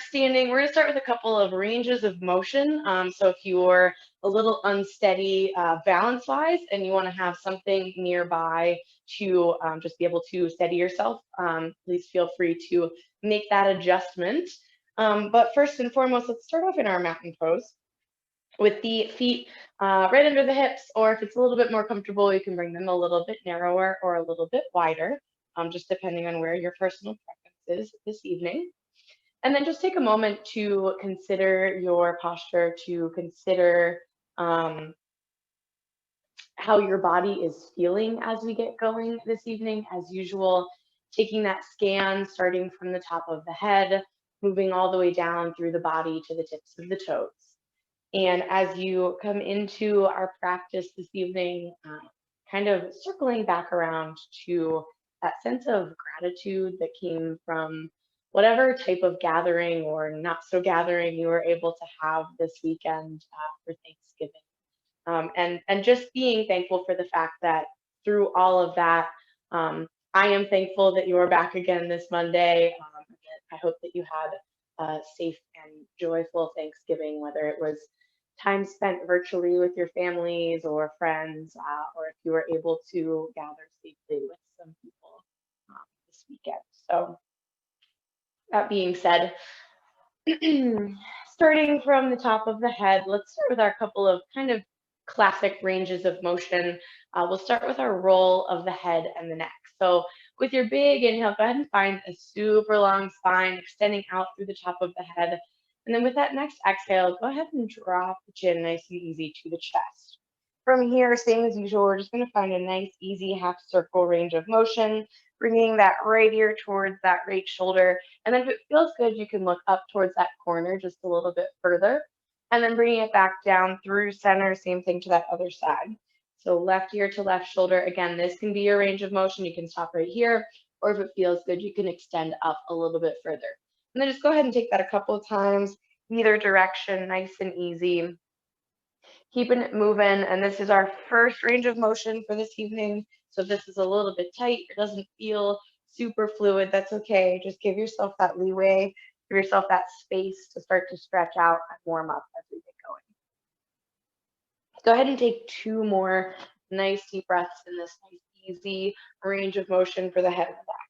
standing, we're going to start with a couple of ranges of motion. So if you're a little unsteady balance-wise and you want to have something nearby to just be able to steady yourself, please feel free to make that adjustment. But first and foremost, let's start off in our mountain pose with the feet right under the hips, or if it's a little bit more comfortable, you can bring them a little bit narrower or a little bit wider, just depending on where your personal preference is this evening. And then just take a moment to consider your posture, to consider how your body is feeling as we get going this evening. As usual, taking that scan, starting from the top of the head, moving all the way down through the body to the tips of the toes. And as you come into our practice this evening, kind of circling back around to that sense of gratitude that came from whatever type of gathering or not so gathering you were able to have this weekend for Thanksgiving. And just being thankful for the fact that through all of that, I am thankful that you are back again this Monday. I hope that you had a safe and joyful Thanksgiving, whether it was time spent virtually with your families or friends, or if you were able to gather safely with some people this weekend. So that being said, starting from the top of the head, let's start with our couple of kind of classic ranges of motion. We'll start with our roll of the head and the neck. So with your big inhale, go ahead and find a super long spine extending out through the top of the head. And then with that next exhale, go ahead and drop the chin nice and easy to the chest. From here, same as usual, we're just going to find a nice, easy half circle range of motion, bringing that right ear towards that right shoulder. And then if it feels good, you can look up towards that corner just a little bit further. And then bringing it back down through center, same thing to that other side. So left ear to left shoulder. Again, this can be your range of motion. You can stop right here, or if it feels good, you can extend up a little bit further. And then just go ahead and take that a couple of times, either direction, nice and easy. Keeping it moving, and this is our first range of motion for this evening. So if this is a little bit tight, it doesn't feel super fluid, that's okay. Just give yourself that leeway, give yourself that space to start to stretch out and warm up as we get going. Go ahead and take 2 more nice deep breaths in this nice easy range of motion for the head and the back.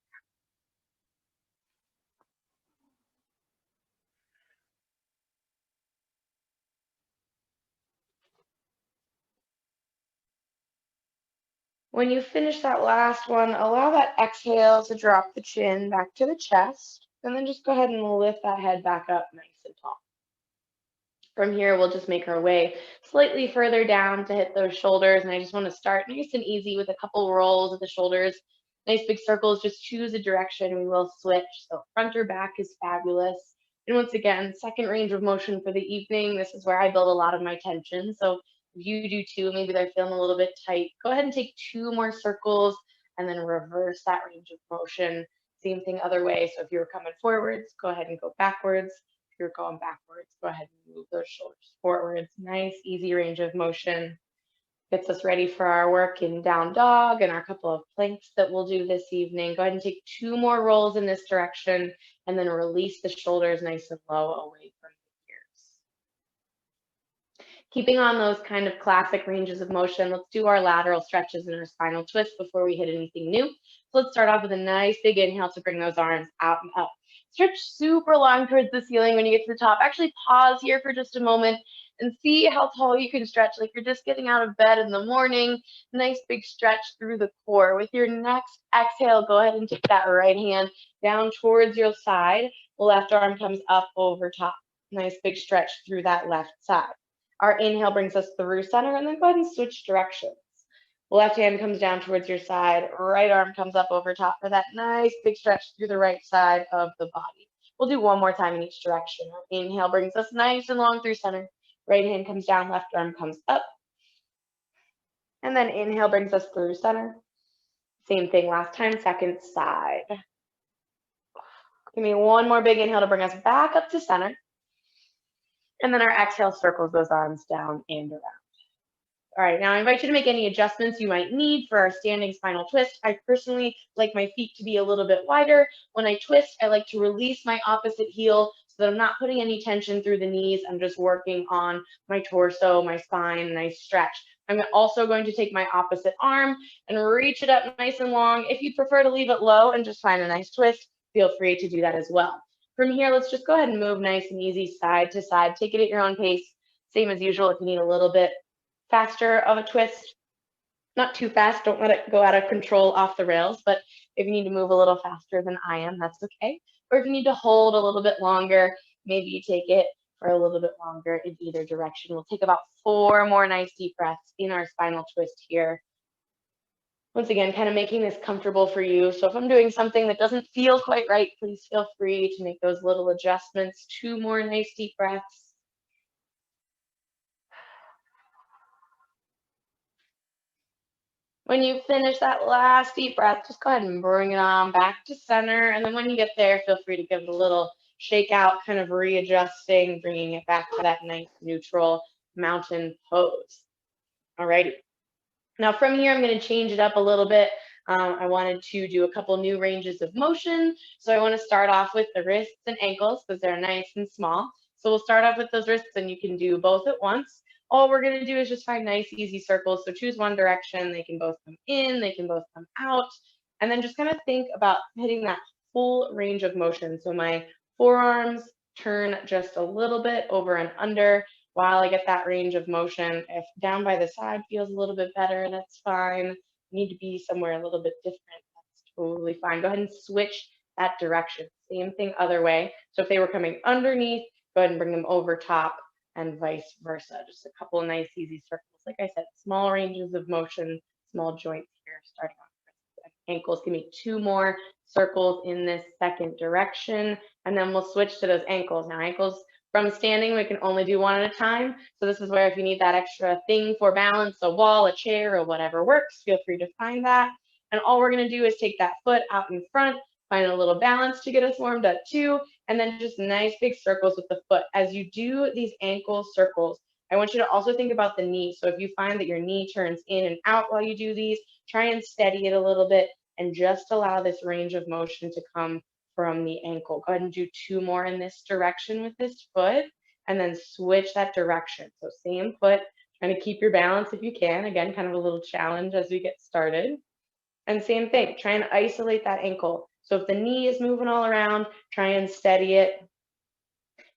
When you finish that last one, allow that exhale to drop the chin back to the chest, and then just go ahead and lift that head back up nice and tall. From here, we'll just make our way slightly further down to hit those shoulders, and I just want to start nice and easy with a couple rolls of the shoulders. Nice big circles, just choose a direction, we will switch. So front or back is fabulous. And once again, second range of motion for the evening. This is where I build a lot of my tension. So if you do too, maybe they're feeling a little bit tight, go ahead and take 2 more circles and then reverse that range of motion. Same thing other way. So if you were coming forwards, go ahead and go backwards. If you're going backwards, go ahead and move those shoulders forwards. Nice, easy range of motion. Gets us ready for our work in down dog and our couple of planks that we'll do this evening. Go ahead and take 2 more rolls in this direction and then release the shoulders nice and low away from the ears. Keeping on those kind of classic ranges of motion, let's do our lateral stretches and our spinal twist before we hit anything new. So let's start off with a nice big inhale to bring those arms out and up. Stretch super long towards the ceiling when you get to the top. Actually pause here for just a moment and see how tall you can stretch, like you're just getting out of bed in the morning. Nice big stretch through the core. With your next exhale, go ahead and take that right hand down towards your side. The left arm comes up over top. Nice big stretch through that left side. Our inhale brings us through center, and then go ahead and switch directions. Left hand comes down towards your side, right arm comes up over top for that nice big stretch through the right side of the body. We'll do 1 more time in each direction. Our inhale brings us nice and long through center. Right hand comes down, left arm comes up. And then inhale brings us through center. Same thing last time, second side. Give me 1 more big inhale to bring us back up to center. And then our exhale circles those arms down and around. All right, now I invite you to make any adjustments you might need for our standing spinal twist. I personally like my feet to be a little bit wider. When I twist, I like to release my opposite heel so that I'm not putting any tension through the knees. I'm just working on my torso, my spine, nice stretch. I'm also going to take my opposite arm and reach it up nice and long. If you prefer to leave it low and just find a nice twist, feel free to do that as well. From here, let's just go ahead and move nice and easy side to side. Take it at your own pace. Same as usual if you need a little bit faster of a twist. Not too fast, don't let it go out of control off the rails, but if you need to move a little faster than I am, that's okay. Or if you need to hold a little bit longer, maybe you take it for a little bit longer in either direction. We'll take about 4 more nice deep breaths in our spinal twist here. Once again, kind of making this comfortable for you. So if I'm doing something that doesn't feel quite right, please feel free to make those little adjustments. 2 more nice deep breaths. When you finish that last deep breath, just go ahead and bring it on back to center. And then when you get there, feel free to give it a little shake out, kind of readjusting, bringing it back to that nice neutral mountain pose. Alrighty. Now from here, I'm going to change it up a little bit. I wanted to do a couple new ranges of motion. So I want to start off with the wrists and ankles because they're nice and small. So we'll start off with those wrists and you can do both at once. All we're going to do is just find nice, easy circles. So choose one direction. They can both come in, they can both come out. And then just kind of think about hitting that full range of motion. So my forearms turn just a little bit over and under while I get that range of motion. If down by the side feels a little bit better, that's fine. You need to be somewhere a little bit different. That's totally fine. Go ahead and switch that direction. Same thing other way. So if they were coming underneath, go ahead and bring them over top and vice versa. Just a couple of nice, easy circles. Like I said, small ranges of motion, small joints here, starting off ankles. Give me 2 more circles in this second direction, and then we'll switch to those ankles. Now, ankles from standing, we can only do 1 at a time. So this is where if you need that extra thing for balance, a wall, a chair, or whatever works, feel free to find that. And all we're going to do is take that foot out in front, find a little balance to get us warmed up too, and then just nice big circles with the foot. As you do these ankle circles, I want you to also think about the knee. So if you find that your knee turns in and out while you do these, try and steady it a little bit and just allow this range of motion to come from the ankle. Go ahead and do 2 more in this direction with this foot and then switch that direction. So same foot, trying to keep your balance if you can. Again, kind of a little challenge as we get started. And same thing, try and isolate that ankle. So if the knee is moving all around, try and steady it.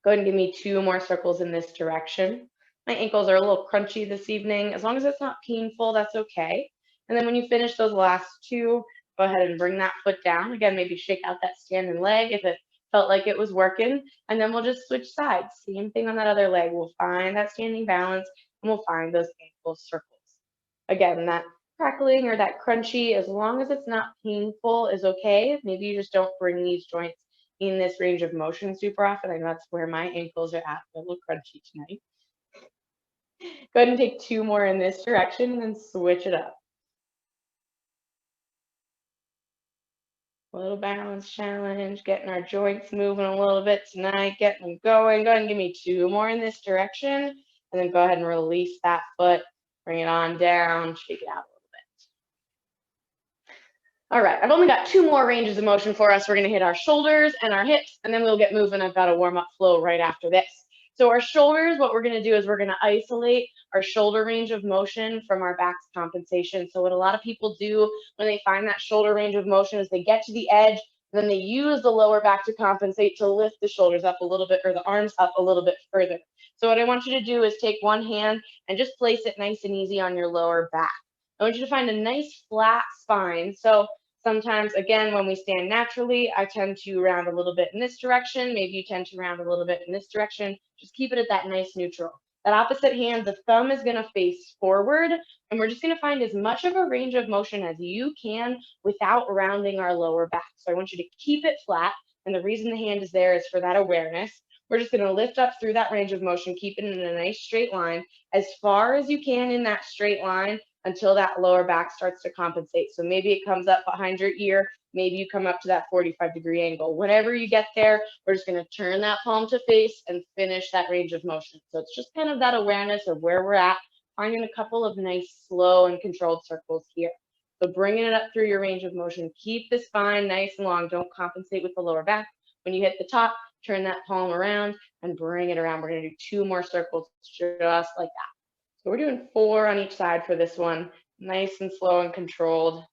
Go ahead and give me 2 more circles in this direction. My ankles are a little crunchy this evening. As long as it's not painful, that's okay. And then when you finish those last 2, go ahead and bring that foot down. Again, maybe shake out that standing leg if it felt like it was working. And then we'll just switch sides. Same thing on that other leg. We'll find that standing balance and we'll find those ankle circles. Again, that crackling or that crunchy, as long as it's not painful, is okay. Maybe you just don't bring these joints in this range of motion super often. I know that's where my ankles are at. They're a little crunchy tonight. Go ahead and take 2 more in this direction and then switch it up. A little balance challenge, getting our joints moving a little bit tonight, getting them going. Go ahead and give me 2 more in this direction, and then go ahead and release that foot, bring it on down, shake it out a little bit. All right, I've only got 2 more ranges of motion for us. We're gonna hit our shoulders and our hips, and then we'll get moving. I've got a warm-up flow right after this. So our shoulders, what we're gonna do is we're gonna isolate our shoulder range of motion from our back's compensation. So what a lot of people do when they find that shoulder range of motion is they get to the edge, and then they use the lower back to compensate to lift the shoulders up a little bit or the arms up a little bit further. So what I want you to do is take one hand and just place it nice and easy on your lower back. I want you to find a nice flat spine. So sometimes, again, when we stand naturally, I tend to round a little bit in this direction. Maybe you tend to round a little bit in this direction. Just keep it at that nice neutral. That opposite hand, the thumb is going to face forward, and we're just going to find as much of a range of motion as you can without rounding our lower back. So I want you to keep it flat, and the reason the hand is there is for that awareness. We're just going to lift up through that range of motion, keep it in a nice straight line, as far as you can in that straight line until that lower back starts to compensate. So maybe it comes up behind your ear, maybe you come up to that 45-degree angle. Whenever you get there, we're just going to turn that palm to face and finish that range of motion. So it's just kind of that awareness of where we're at, finding a couple of nice, slow and controlled circles here. So bringing it up through your range of motion, keep the spine nice and long. Don't compensate with the lower back. When you hit the top, Turn that palm around and bring it around. We're gonna do 2 more circles just like that. So we're doing 4 on each side for this one. Nice and slow and controlled.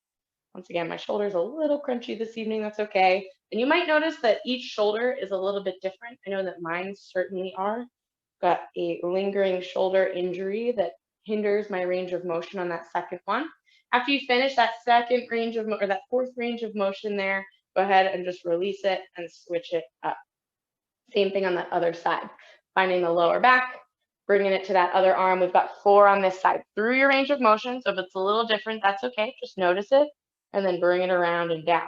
Once again, my shoulder's a little crunchy this evening, that's okay. And you might notice that each shoulder is a little bit different. I know that mine certainly are. Got a lingering shoulder injury that hinders my range of motion on that second one. After you finish that second range of, or that fourth range of motion there, go ahead and just release it and switch it up. Same thing on the other side. Finding the lower back, bringing it to that other arm. We've got 4 on this side through your range of motion. So if it's a little different, that's okay. Just notice it and then bring it around and down.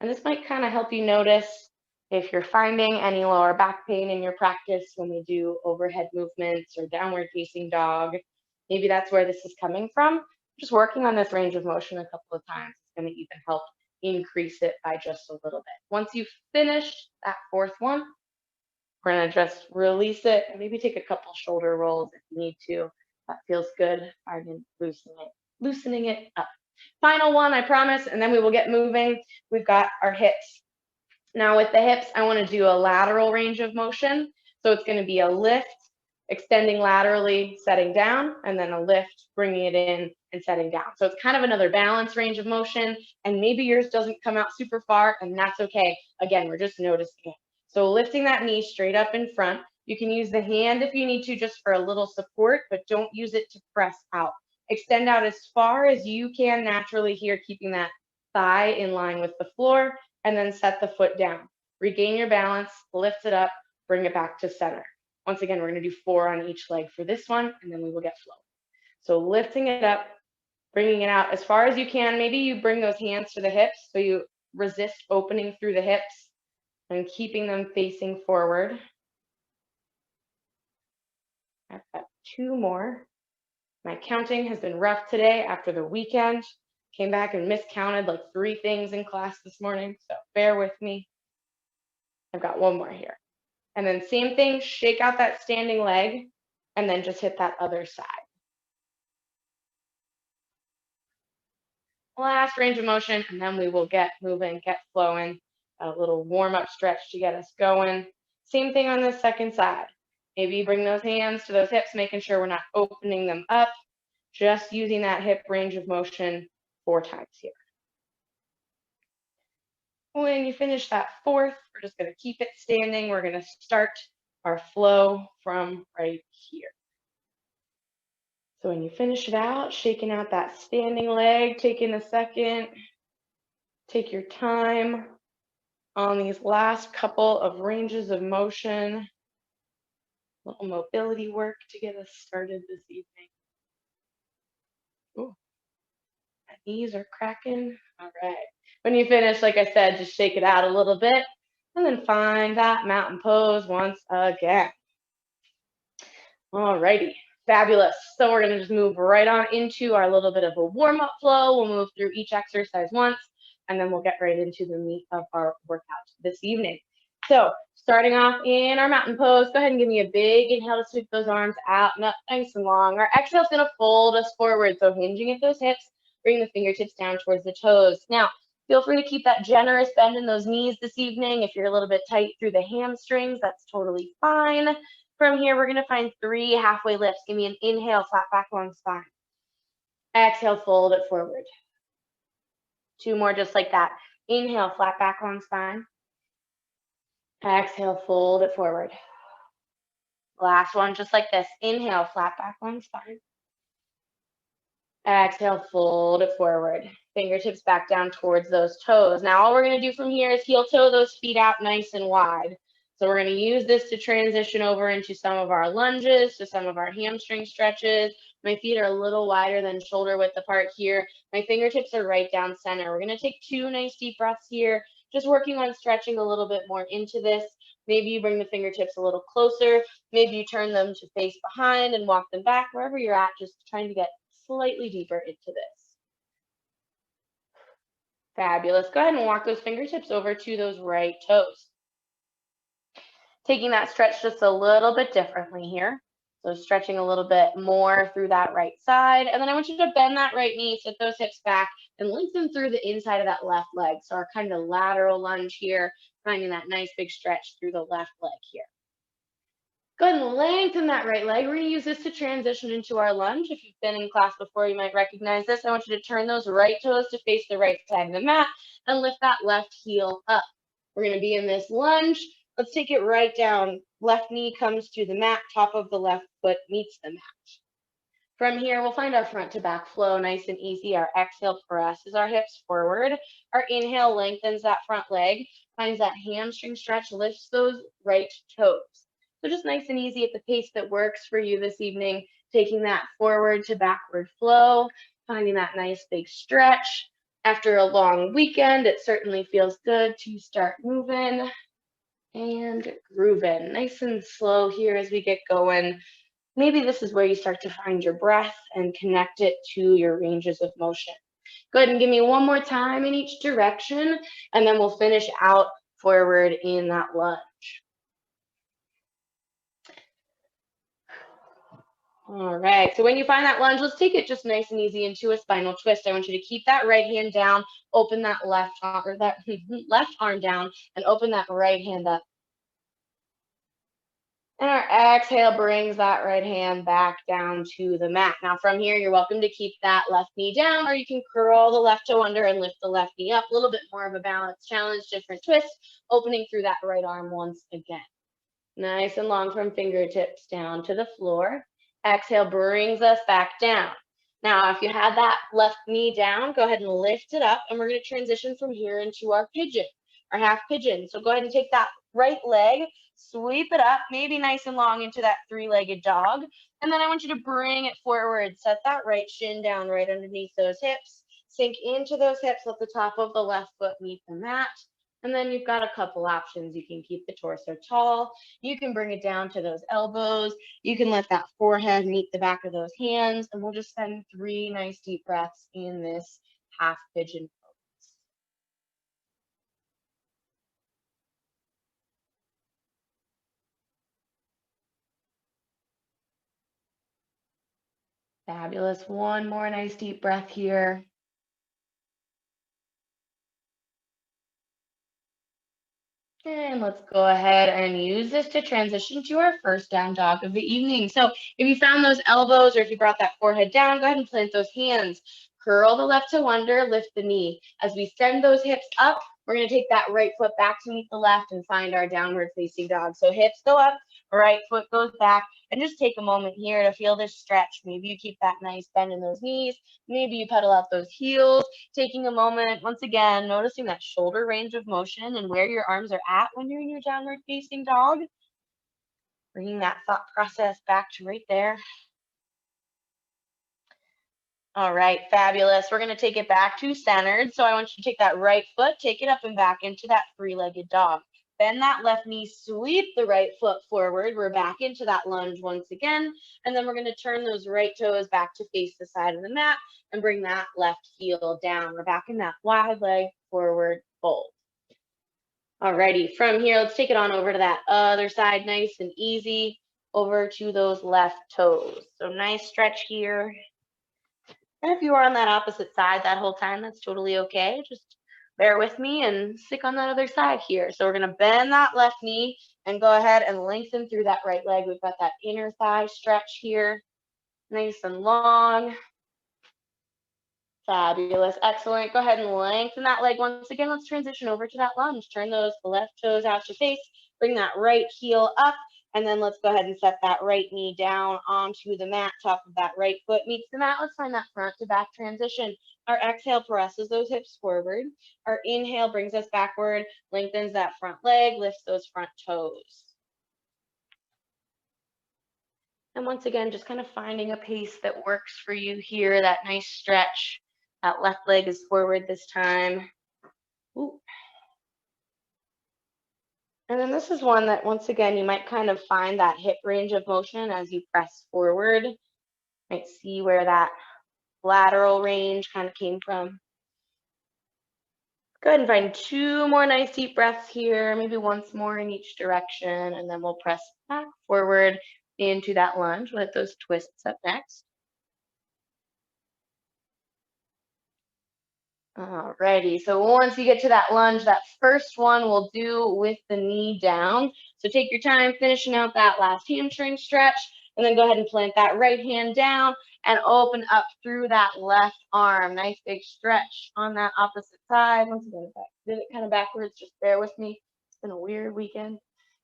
And this might kind of help you notice if you're finding any lower back pain in your practice when we do overhead movements or downward facing dog. Maybe that's where this is coming from. Just working on this range of motion a couple of times is going to even help increase it by just a little bit. Once you've finished that fourth one, we're going to just release it and maybe take a couple shoulder rolls if you need to. That feels good. I'm loosening it up. Final one, I promise, and then we will get moving. We've got our hips. Now with the hips, I want to do a lateral range of motion. So it's going to be a lift, extending laterally, setting down, and then a lift, bringing it in and setting down. So it's kind of another balance range of motion, and maybe yours doesn't come out super far, and that's okay. Again, we're just noticing it. So lifting that knee straight up in front. You can use the hand if you need to just for a little support, but don't use it to press out. Extend out as far as you can naturally here, keeping that thigh in line with the floor, and then set the foot down. Regain your balance, lift it up, bring it back to center. Once again, we're going to do 4 on each leg for this one, and then we will get flow. So lifting it up, bringing it out as far as you can. Maybe you bring those hands to the hips, so you resist opening through the hips and keeping them facing forward. I've got 2 more. My counting has been rough today after the weekend. Came back and miscounted like 3 things in class this morning, so bear with me. I've got 1 more here. And then same thing, shake out that standing leg, and then just hit that other side. Last range of motion, and then we will get moving, get flowing. A little warm-up stretch to get us going. Same thing on the second side. Maybe you bring those hands to those hips, making sure we're not opening them up. Just using that hip range of motion 4 times here. When you finish that fourth, we're just going to keep it standing. We're going to start our flow from right here. So when you finish it out, shaking out that standing leg, taking a second, take your time on these last couple of ranges of motion. A little mobility work to get us started this evening. Ooh, my knees are cracking. All right. When you finish, like I said, just shake it out a little bit and then find that mountain pose once again. All righty. Fabulous. So we're going to just move right on into our little bit of a warm-up flow. We'll move through each exercise once, and then we'll get right into the meat of our workout this evening. So starting off in our mountain pose, go ahead and give me a big inhale to sweep those arms out and up nice and long. Our exhale is going to fold us forward, so hinging at those hips, bring the fingertips down towards the toes. Now, feel free to keep that generous bend in those knees this evening. If you're a little bit tight through the hamstrings, that's totally fine. From here, we're going to find 3 halfway lifts. Give me an inhale, flat back, long spine. Exhale, fold it forward. 2 more just like that. Inhale, flat back, long spine. Exhale, fold it forward. Last one just like this. Inhale, flat back, long spine. Exhale, fold it forward. Fingertips back down towards those toes. Now all we're going to do from here is heel toe those feet out nice and wide. So we're going to use this to transition over into some of our lunges, to some of our hamstring stretches. My feet are a little wider than shoulder width apart here. My fingertips are right down center. We're going to take 2 nice deep breaths here, just working on stretching a little bit more into this. Maybe you bring the fingertips a little closer. Maybe you turn them to face behind and walk them back, wherever you're at, just trying to get slightly deeper into this. Fabulous. Go ahead and walk those fingertips over to those right toes. Taking that stretch just a little bit differently here. So stretching a little bit more through that right side. And then I want you to bend that right knee, sit those hips back, and lengthen through the inside of that left leg. So our kind of lateral lunge here, finding that nice big stretch through the left leg here. Go ahead and lengthen that right leg. We're going to use this to transition into our lunge. If you've been in class before, you might recognize this. I want you to turn those right toes to face the right side of the mat and lift that left heel up. We're going to be in this lunge. Let's take it right down. Left knee comes to the mat, top of the left foot meets the mat. From here, we'll find our front to back flow nice and easy. Our exhale presses our hips forward. Our inhale lengthens that front leg, finds that hamstring stretch, lifts those right toes. So just nice and easy at the pace that works for you this evening, taking that forward to backward flow, finding that nice big stretch. After a long weekend, it certainly feels good to start moving and grooving. Nice and slow here as we get going. Maybe this is where you start to find your breath and connect it to your ranges of motion. Go ahead and give me one more time in each direction, and then we'll finish out forward in that lunge. All right, so when you find that lunge, let's take it just nice and easy into a spinal twist. I want you to keep that right hand down, open that left arm, or that left arm down, and open that right hand up. And our exhale brings that right hand back down to the mat. Now from here, you're welcome to keep that left knee down, or you can curl the left toe under and lift the left knee up. A little bit more of a balance challenge, different twist, opening through that right arm once again. Nice and long from fingertips down to the floor. Exhale brings us back down. Now, if you had that left knee down, go ahead and lift it up, and we're going to transition from here into our pigeon, our half pigeon. So go ahead and take that right leg, sweep it up, maybe nice and long into that three-legged dog. And then I want you to bring it forward. Set that right shin down right underneath those hips. Sink into those hips. Let the top of the left foot meet the mat. And then you've got a couple options. You can keep the torso tall. You can bring it down to those elbows. You can let that forehead meet the back of those hands. And we'll just spend 3 nice deep breaths in this half pigeon pose. Fabulous. One more nice deep breath here. And let's go ahead and use this to transition to our first down dog of the evening. So if you found those elbows or if you brought that forehead down, go ahead and plant those hands. Curl the left toe under, lift the knee. As we send those hips up, we're going to take that right foot back to meet the left and find our downward facing dog. So hips go up, right foot goes back, and just take a moment here to feel this stretch. Maybe you keep that nice bend in those knees. Maybe you pedal out those heels, taking a moment, once again, noticing that shoulder range of motion and where your arms are at when you're in your downward facing dog. Bringing that thought process back to right there. All right, fabulous. We're going to take it back to centered. So I want you to take that right foot, take it up and back into that three-legged dog. Bend that left knee, sweep the right foot forward. We're back into that lunge once again. And then we're going to turn those right toes back to face the side of the mat and bring that left heel down. We're back in that wide leg forward fold. Alrighty, from here, let's take it on over to that other side, nice and easy, over to those left toes. So nice stretch here. And if you are on that opposite side that whole time, that's totally okay. Just bear with me and stick on that other side here. So we're going to bend that left knee and go ahead and lengthen through that right leg. We've got that inner thigh stretch here, nice and long. Fabulous. Excellent. Go ahead and lengthen that leg once again. Let's transition over to that lunge. Turn those left toes out to face. Bring that right heel up. And then let's go ahead and set that right knee down onto the mat. Top of that right foot meets the mat. Let's find that front to back transition. Our exhale presses those hips forward. Our inhale brings us backward, lengthens that front leg, lifts those front toes. And once again, just kind of finding a pace that works for you here, that nice stretch. That left leg is forward this time. Ooh. And then this is one that, once again, you might kind of find that hip range of motion as you press forward. You might see where that lateral range kind of came from. Go ahead and find 2 more nice deep breaths here, maybe once more in each direction, and then we'll press back forward into that lunge. We'll hit those twists up next. Alrighty, so once you get to that lunge, that first one we'll do with the knee down. So take your time finishing out that last hamstring stretch, and then go ahead and plant that right hand down and open up through that left arm. Nice big stretch on that opposite side. Once again, if I did it kind of backwards, just bear with me. It's been a weird weekend.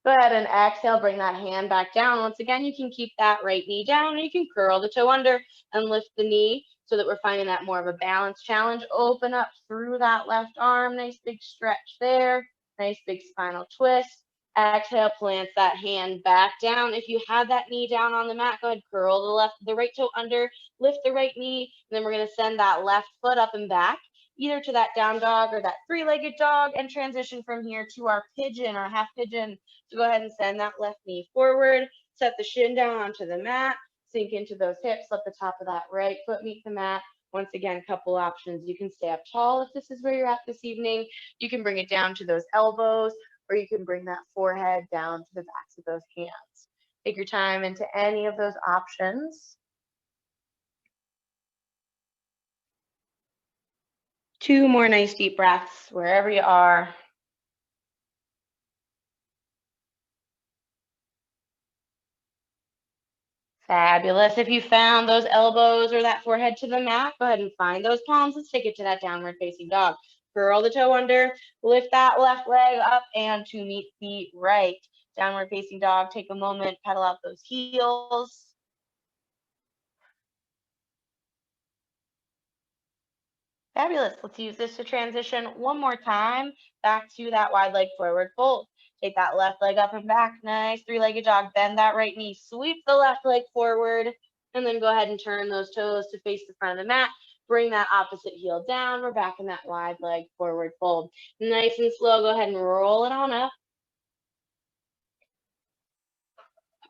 Go ahead and exhale, bring that hand back down. Once again, you can keep that right knee down, or you can curl the toe under and lift the knee, so that we're finding that more of a balance challenge. Open up through that left arm. Nice big stretch there. Nice big spinal twist. Exhale, plant that hand back down. If you have that knee down on the mat, go ahead, curl the right toe under, lift the right knee, and then we're going to send that left foot up and back, either to that down dog or that three-legged dog, and transition from here to our pigeon, our half pigeon. So go ahead and send that left knee forward, set the shin down onto the mat, sink into those hips, let the top of that right foot meet the mat. Once again, couple options. You can stay up tall if this is where you're at this evening. You can bring it down to those elbows, or you can bring that forehead down to the backs of those hands. Take your time into any of those options. 2 more nice deep breaths wherever you are. Fabulous. If you found those elbows or that forehead to the mat, go ahead and find those palms. Let's take it to that downward facing dog. Curl the toe under, lift that left leg up and to meet the right. Downward facing dog, take a moment, pedal out those heels. Fabulous. Let's use this to transition one more time back to that wide leg forward fold. Take that left leg up and back. Nice three-legged jog. Bend that right knee. Sweep the left leg forward. And then go ahead and turn those toes to face the front of the mat. Bring that opposite heel down. We're back in that wide leg forward fold. Nice and slow. Go ahead and roll it on up.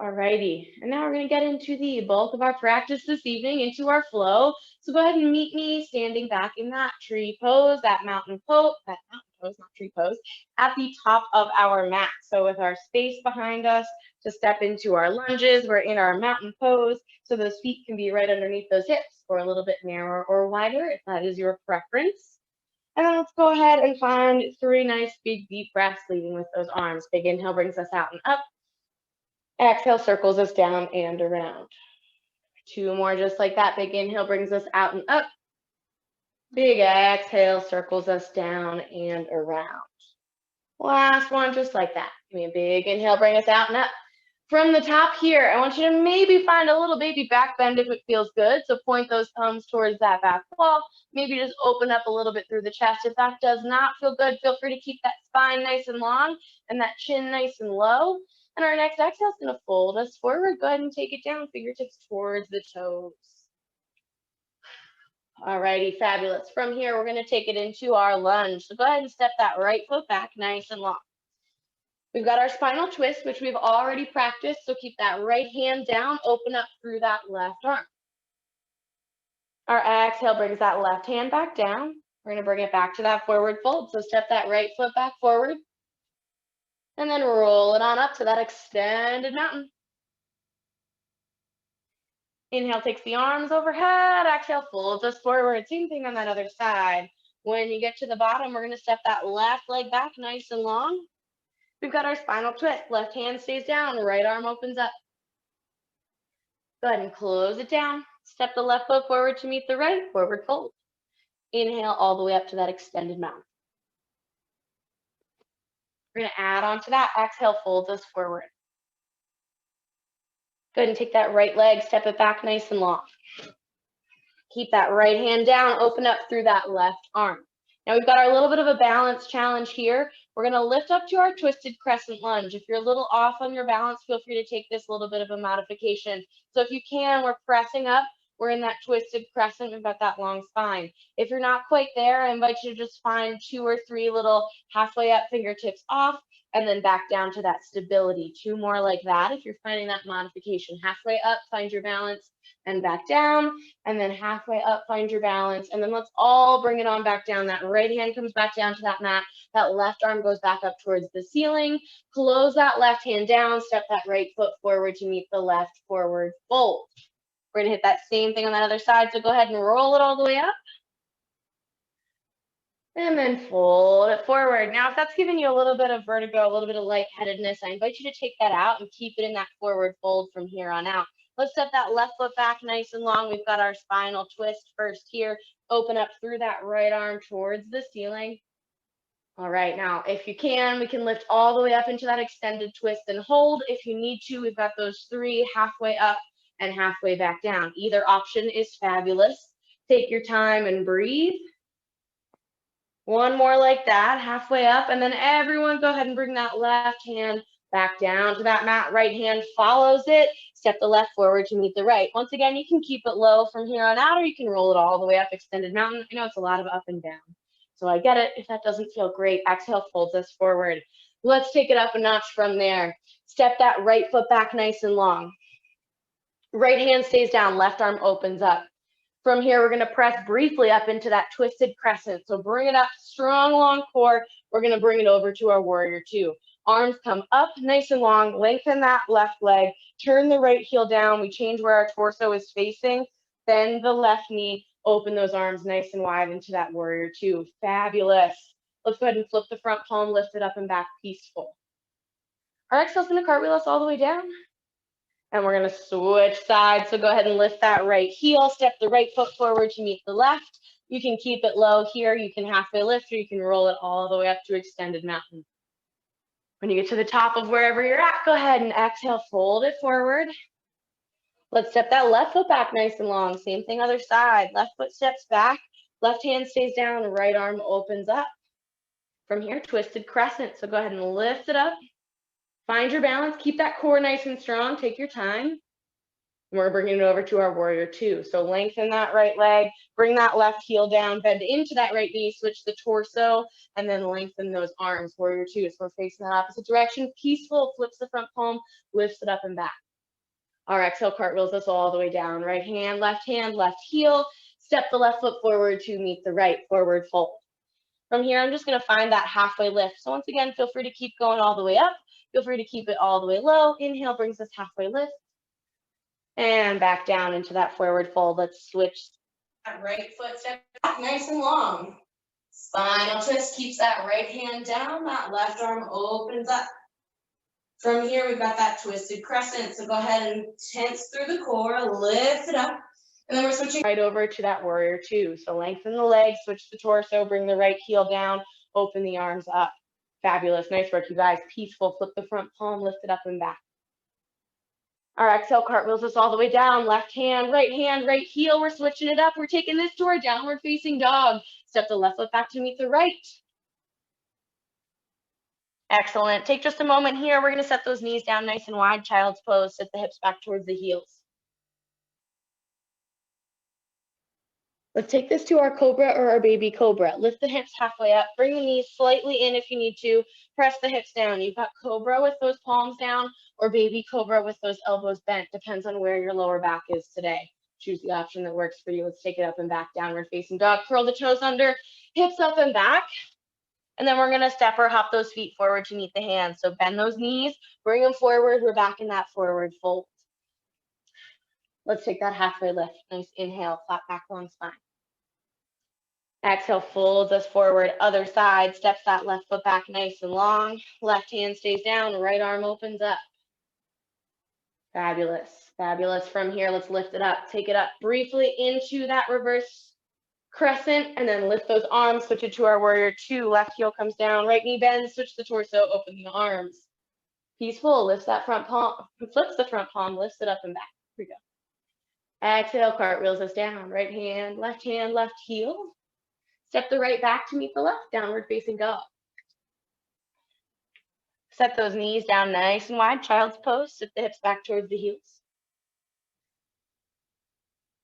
Alrighty, and now we're going to get into the bulk of our practice this evening, into our flow. So go ahead and meet me standing back in that tree pose, that mountain pose, not tree pose, at the top of our mat. So with our space behind us to step into our lunges, we're in our mountain pose, so those feet can be right underneath those hips, or a little bit narrower or wider, if that is your preference. And then let's go ahead and find 3 nice big deep breaths, leading with those arms. Big inhale brings us out and up. Exhale circles us down and around. 2 more just like that. Big inhale brings us out and up. Big exhale circles us down and around. Last one just like that. Give me a big inhale, bring us out and up. From the top here, I want you to maybe find a little baby back bend if it feels good. So point those thumbs towards that back wall. Maybe just open up a little bit through the chest. If that does not feel good, feel free to keep that spine nice and long and that chin nice and low. And our next exhale is going to fold us forward. Go ahead and take it down, fingertips towards the toes. Alrighty, fabulous. From here, we're going to take it into our lunge. So go ahead and step that right foot back nice and long. We've got our spinal twist, which we've already practiced. So keep that right hand down, open up through that left arm. Our exhale brings that left hand back down. We're going to bring it back to that forward fold. So step that right foot back forward. And then roll it on up to that extended mountain. Inhale takes the arms overhead. Exhale folds us forward. Same thing on that other side. When you get to the bottom, we're going to step that left leg back nice and long. We've got our spinal twist. Left hand stays down, right arm opens up. Go ahead and close it down. Step the left foot forward to meet the right, forward fold. Inhale all the way up to that extended mountain. We're going to add on to that. Exhale folds us forward. Go ahead and take that right leg, step it back nice and long. Keep that right hand down, open up through that left arm. Now we've got our little bit of a balance challenge here. We're going to lift up to our twisted crescent lunge. If you're a little off on your balance, feel free to take this little bit of a modification. So if you can, we're pressing up. We're in that twisted crescent. We've got that long spine. If you're not quite there, I invite you to just find 2 or 3 little halfway up, fingertips off, and then back down to that stability. 2 more like that. If you're finding that modification, halfway up, find your balance and back down, and then halfway up, find your balance, and then let's all bring it on back down. That right hand comes back down to that mat. That left arm goes back up towards the ceiling. Close that left hand down, step that right foot forward to meet the left forward fold. We're gonna hit that same thing on that other side, so go ahead and roll it all the way up. And then fold it forward. Now, if that's giving you a little bit of vertigo, a little bit of lightheadedness, I invite you to take that out and keep it in that forward fold from here on out. Let's step that left foot back nice and long. We've got our spinal twist first here. Open up through that right arm towards the ceiling. All right, now, if you can, we can lift all the way up into that extended twist and hold. If you need to, we've got those 3 halfway up and halfway back down. Either option is fabulous. Take your time and breathe. One more like that, halfway up, and then everyone go ahead and bring that left hand back down to that mat. Right hand follows it. Step the left forward to meet the right. Once again, you can keep it low from here on out, or you can roll it all the way up, extended mountain. I know it's a lot of up and down, so I get it. If that doesn't feel great, exhale folds us forward. Let's take it up a notch from there. Step that right foot back nice and long. Right hand stays down, left arm opens up. From here, we're going to press briefly up into that twisted crescent. So bring it up, strong, long core. We're going to bring it over to our warrior 2. Arms come up nice and long. Lengthen that left leg. Turn the right heel down. We change where our torso is facing. Bend the left knee. Open those arms nice and wide into that warrior 2. Fabulous. Let's go ahead and flip the front palm, lift it up and back, peaceful. Our exhale's going to cartwheel us all the way down. And we're going to switch sides. So go ahead and lift that right heel. Step the right foot forward to meet the left. You can keep it low here. You can halfway lift, or you can roll it all the way up to extended mountain. When you get to the top of wherever you're at, go ahead and exhale, fold it forward. Let's step that left foot back nice and long. Same thing, other side. Left foot steps back. Left hand stays down. Right arm opens up. From here, twisted crescent. So go ahead and lift it up. Find your balance. Keep that core nice and strong. Take your time. We're bringing it over to our warrior 2. So lengthen that right leg, bring that left heel down, bend into that right knee, switch the torso, and then lengthen those arms, warrior 2. So we're facing that opposite direction. Peaceful, flips the front palm, lifts it up and back. Our exhale cartwheels us all the way down. Right hand, left heel. Step the left foot forward to meet the right, forward fold. From here, I'm just going to find that halfway lift. So once again, feel free to keep going all the way up. Feel free to keep it all the way low. Inhale brings us halfway lift. And back down into that forward fold. Let's switch. That right foot step back nice and long. Spinal twist keeps that right hand down. That left arm opens up. From here, we've got that twisted crescent. So go ahead and tense through the core, lift it up. And then we're switching right over to that warrior 2. So lengthen the legs, switch the torso, bring the right heel down, open the arms up. Fabulous. Nice work, you guys. Peaceful. Flip the front palm, lift it up and back. Our exhale cartwheels us all the way down. Left hand, right heel. We're switching it up. We're taking this to our downward facing dog. Step the left foot back to meet the right. Excellent. Take just a moment here. We're going to set those knees down nice and wide. Child's pose. Set the hips back towards the heels. Let's take this to our cobra or our baby cobra. Lift the hips halfway up. Bring the knees slightly in if you need to. Press the hips down. You've got cobra with those palms down or baby cobra with those elbows bent. Depends on where your lower back is today. Choose the option that works for you. Let's take it up and back, downward facing dog. Curl the toes under, hips up and back. And then we're going to step or hop those feet forward to meet the hands. So bend those knees, bring them forward. We're back in that forward fold. Let's take that halfway lift. Nice inhale, flat back, long spine. Exhale, folds us forward. Other side, steps that left foot back nice and long. Left hand stays down, right arm opens up. Fabulous, fabulous. From here, let's lift it up. Take it up briefly into that reverse crescent, and then lift those arms, switch it to our warrior 2. Left heel comes down, right knee bends, switch the torso, open the arms. Peaceful, lifts that front palm, flips the front palm, lifts it up and back. Here we go. Exhale, cartwheels us down. Right hand, left heel. Step the right back to meet the left, downward facing dog. Set those knees down nice and wide, child's pose. Sit the hips back towards the heels.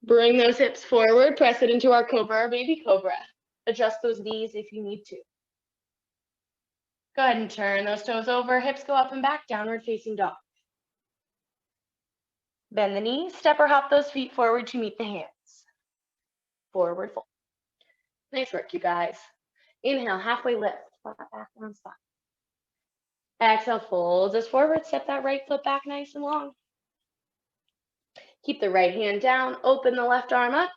Bring those hips forward, press it into our cobra or baby cobra. Adjust those knees if you need to. Go ahead and turn those toes over, hips go up and back, downward facing dog. Bend the knees, step or hop those feet forward to meet the hands. Forward fold. Nice work, you guys. Inhale, halfway lift, flat back, long spine. Exhale, folds us forward, step that right foot back nice and long. Keep the right hand down, open the left arm up.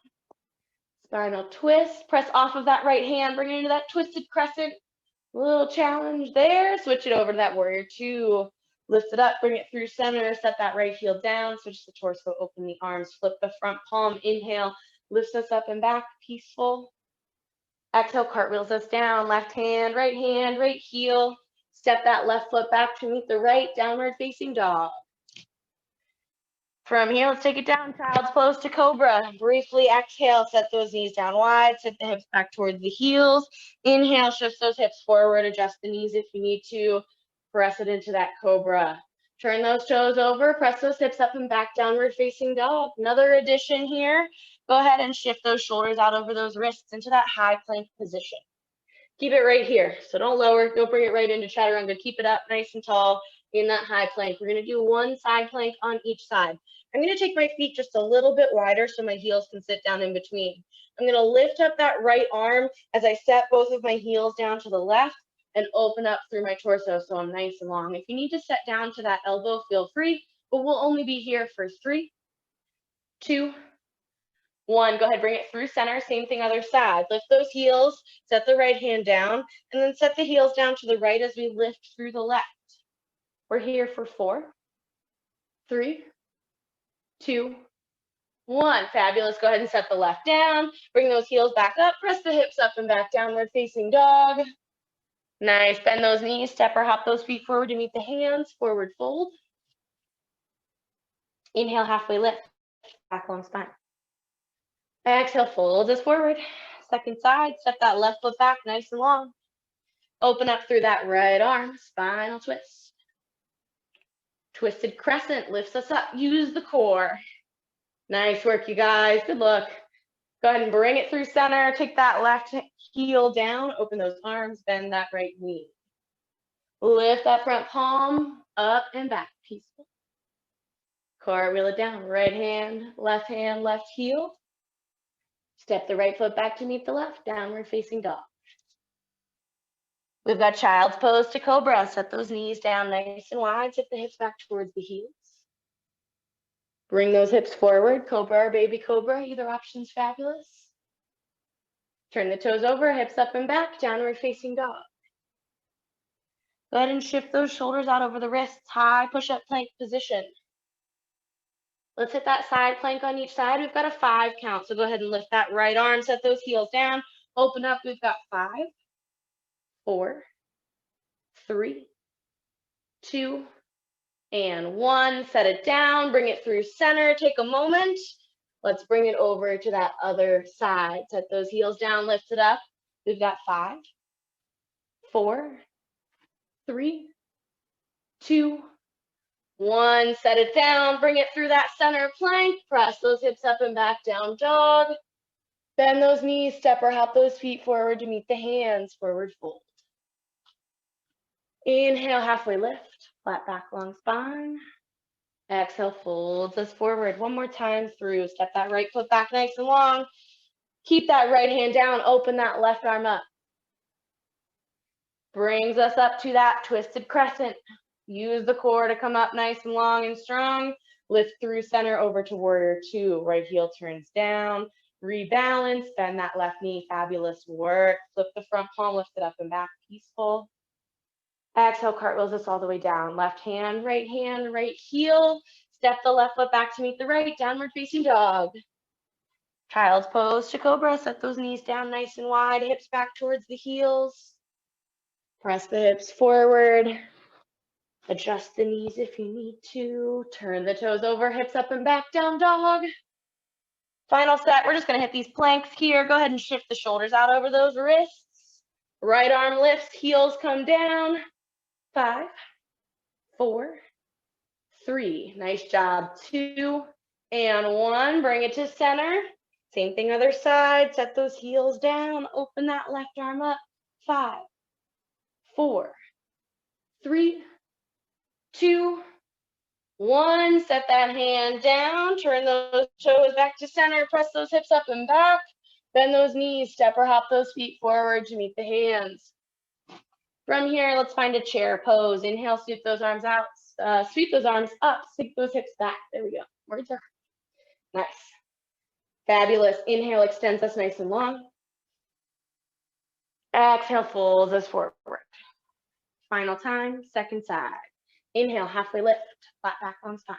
Spinal twist, press off of that right hand, bring it into that twisted crescent. Little challenge there. Switch it over to that warrior two. Lift it up, bring it through center, set that right heel down, switch the torso, open the arms, flip the front palm, inhale, lifts us up and back, peaceful. Exhale, cartwheels us down, left hand, right heel. Step that left foot back to meet the right, downward facing dog. From here, let's take it down, child's pose to cobra. Briefly exhale, set those knees down wide, sit the hips back towards the heels. Inhale, shift those hips forward, adjust the knees if you need to. Press it into that cobra. Turn those toes over, press those hips up and back, downward facing dog. Another addition here. Go ahead and shift those shoulders out over those wrists into that high plank position. Keep it right here. So don't lower, don't bring it right into chaturanga. Keep it up nice and tall in that high plank. We're gonna do one side plank on each side. I'm gonna take my feet just a little bit wider so my heels can sit down in between. I'm gonna lift up that right arm as I set both of my heels down to the left and open up through my torso so I'm nice and long. If you need to set down to that elbow, feel free, but we'll only be here for 3, 2, 1. Go ahead, bring it through center. Same thing, other side. Lift those heels, set the right hand down, and then set the heels down to the right as we lift through the left. We're here for 4, 3, 2, 1. Fabulous. Go ahead and set the left down. Bring those heels back up. Press the hips up and back, downward facing dog. Nice. Bend those knees. Step or hop those feet forward to meet the hands. Forward fold. Inhale, halfway lift. Back long spine. Exhale, fold us forward. Second side. Step that left foot back nice and long. Open up through that right arm. Spinal twist. Twisted crescent lifts us up. Use the core. Nice work, you guys. Good luck. Go ahead and bring it through center. Take that left heel down. Open those arms. Bend that right knee. Lift that front palm up and back. Peaceful. Cartwheel it down. Right hand, left heel. Step the right foot back to meet the left. Downward facing dog. We've got child's pose to cobra. Set those knees down nice and wide. Sit the hips back towards the heels. Bring those hips forward. Cobra or baby cobra. Either option's fabulous. Turn the toes over, hips up and back. Downward facing dog. Go ahead and shift those shoulders out over the wrists. High push-up plank position. Let's hit that side plank on each side. We've got a 5 count. So go ahead and lift that right arm. Set those heels down. Open up. We've got 5, 4, 3, 2, and 1. Set it down. Bring it through center. Take a moment. Let's bring it over to that other side. Set those heels down. Lift it up. We've got 5, 4, 3, 2, 1. Set it down. Bring it through that center plank. Press those hips up and back, down dog. Bend those knees. Step or hop those feet forward to meet the hands. Forward fold. Inhale, halfway lift. Flat back, long spine. Exhale, folds us forward. One more time through. Step that right foot back nice and long. Keep that right hand down. Open that left arm up. Brings us up to that twisted crescent. Use the core to come up nice and long and strong. Lift through center over to warrior two. Right heel turns down. Rebalance. Bend that left knee. Fabulous work. Flip the front palm. Lift it up and back. Peaceful. Exhale, cartwheels us all the way down. Left hand, right heel. Step the left foot back to meet the right. Downward facing dog. Child's pose to cobra. Set those knees down nice and wide. Hips back towards the heels. Press the hips forward. Adjust the knees if you need to. Turn the toes over, hips up and back, down dog. Final set. We're just going to hit these planks here. Go ahead and shift the shoulders out over those wrists. Right arm lifts, heels come down. 5, 4, 3. Nice job. 2 and 1. Bring it to center. Same thing other side. Set those heels down. Open that left arm up. 5, 4, 3, 2, 1. Set that hand down. Turn those toes back to center. Press those hips up and back. Bend those knees. Step or hop those feet forward to meet the hands. From here, let's find a chair pose. Inhale, sweep those arms out. Sweep those arms up. Sweep those hips back. There we go. Words are nice. Fabulous. Inhale, extends us nice and long. Exhale, folds us forward. Final time, second side. Inhale, halfway lift, flat back long spine.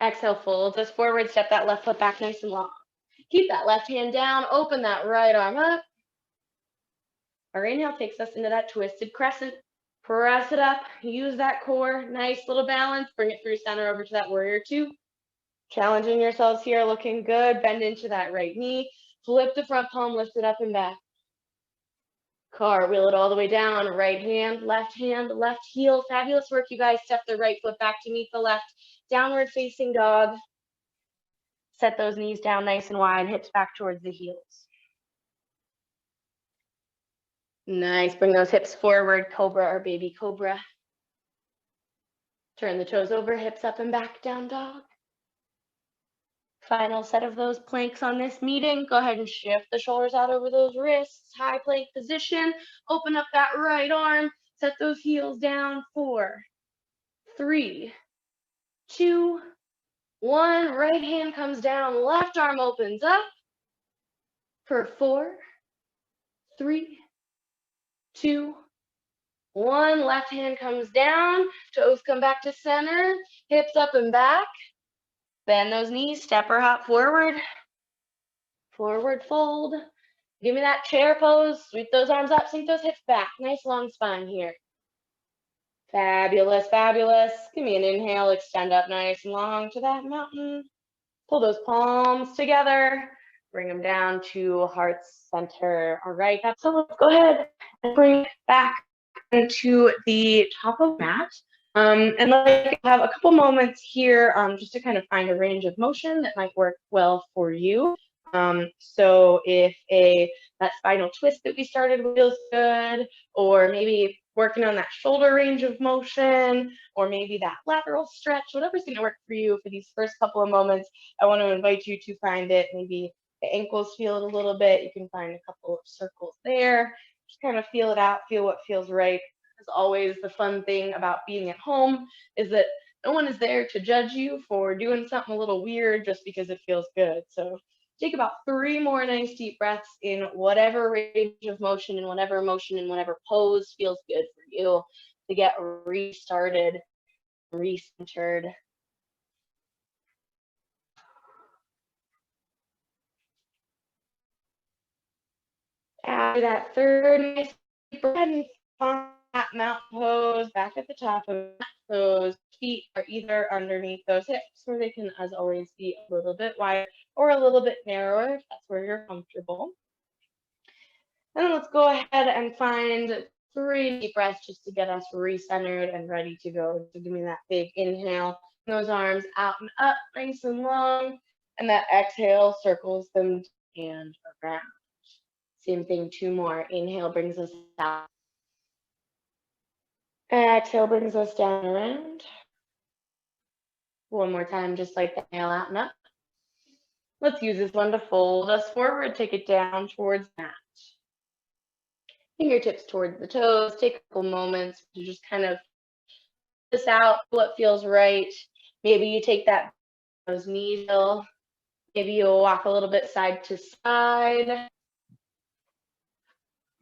Exhale, folds us forward, step that left foot back nice and long. Keep that left hand down, open that right arm up. Our inhale takes us into that twisted crescent. Press it up, use that core, nice little balance, bring it through center over to that warrior two. Challenging yourselves here, looking good, bend into that right knee, flip the front palm, lift it up and back. Cartwheel it all the way down, right hand, left heel. Fabulous work, you guys. Step the right foot back to meet the left. Downward facing dog. Set those knees down nice and wide, hips back towards the heels. Nice, bring those hips forward, cobra or baby cobra. Turn the toes over, hips up and back, down dog. Final set of those planks on this meeting. Go ahead and shift the shoulders out over those wrists. High plank position. Open up that right arm. Set those heels down. 4, 3, 2, 1. Right hand comes down. Left arm opens up. For 4, 3, 2, 1. Left hand comes down. Toes come back to center. Hips up and back. Bend those knees, step or hop forward. Forward fold. Give me that chair pose. Sweep those arms up, sink those hips back. Nice long spine here. Fabulous, fabulous. Give me an inhale, extend up nice and long to that mountain. Pull those palms together. Bring them down to heart center. All right, so let's go ahead and bring it back into the top of the mat. And let's have a couple moments here just to kind of find a range of motion that might work well for you. So if that spinal twist that we started with feels good, or maybe working on that shoulder range of motion, or maybe that lateral stretch, whatever's going to work for you for these first couple of moments, I want to invite you to find it. Maybe the ankles feel it a little bit. You can find a couple of circles there. Just kind of feel it out, feel what feels right. As always, the fun thing about being at home is that no one is there to judge you for doing something a little weird just because it feels good. So take about 3 more nice deep breaths in whatever range of motion and whatever pose feels good for you to get restarted, recentered. After that third nice deep breath, and find that mountain pose back at the top of those feet are either underneath those hips, where they can, as always, be a little bit wider or a little bit narrower if that's where you're comfortable. And then let's go ahead and find 3 deep breaths just to get us recentered and ready to go. So give me that big inhale, those arms out and up, nice and long, and that exhale circles them and around. Same thing, 2 more. Inhale brings us out. Exhale brings us down around. 1 more time, just like the inhale out and up. Let's use this one to fold us forward, take it down towards the mat. Fingertips towards the toes. Take a couple moments to just kind of this out, what feels right. Maybe you take those knees still. Maybe you'll walk a little bit side to side.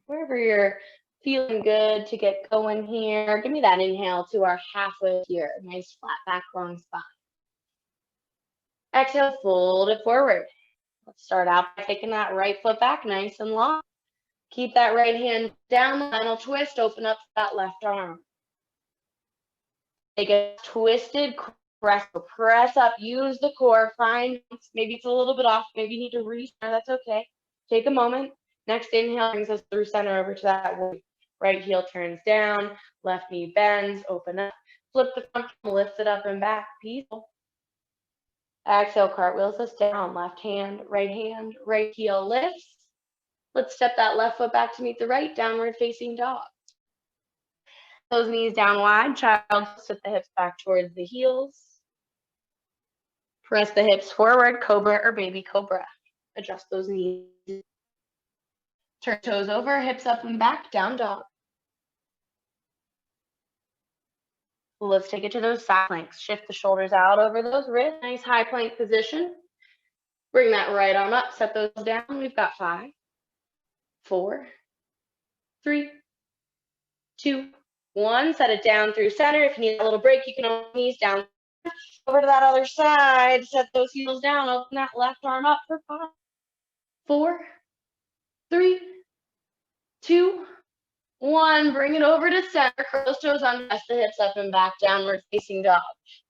Wherever you're feeling good to get going here. Give me that inhale to our halfway here. Nice flat back, long spine. Exhale, fold it forward. Let's start out by taking that right foot back nice and long. Keep that right hand down, final twist, open up that left arm. Take a twisted press up, use the core, find, maybe it's a little bit off, maybe you need to restart, that's okay. Take a moment. Next inhale brings us through center over to that right heel turns down, left knee bends, open up, flip the front, lift it up and back, peaceful. Exhale, cartwheels us down, right heel lifts. Let's step that left foot back to meet the right, downward facing dog. Those knees down wide, child, sit the hips back towards the heels. Press the hips forward, cobra or baby cobra. Adjust those knees. Turn toes over, hips up and back, down dog. Let's take it to those side planks. Shift the shoulders out over those wrists. Nice high plank position. Bring that right arm up, set those down. We've got 5, 4, 3, 2, 1. Set it down through center. If you need a little break, you can open knees down. Over to that other side. Set those heels down. Open that left arm up for 5, 4, 3, 2, 1. Bring it over to center. Curl those toes under, press the hips up and back, downward facing dog.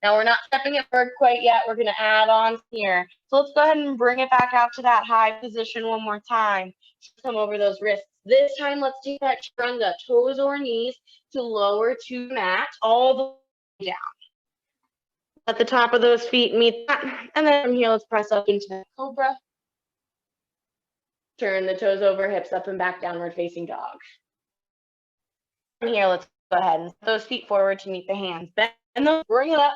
Now we're not stepping it forward quite yet. We're going to add on here. So let's go ahead and bring it back out to that high position one more time. Come over those wrists. This time, let's take that chaturanga, toes or knees, to lower to mat, all the way down. At the top of those feet, meet that. And then from here, let's press up into the cobra. Turn the toes over, hips up and back, downward facing dog. From here, let's go ahead and set those feet forward to meet the hands. Bend those, bring it up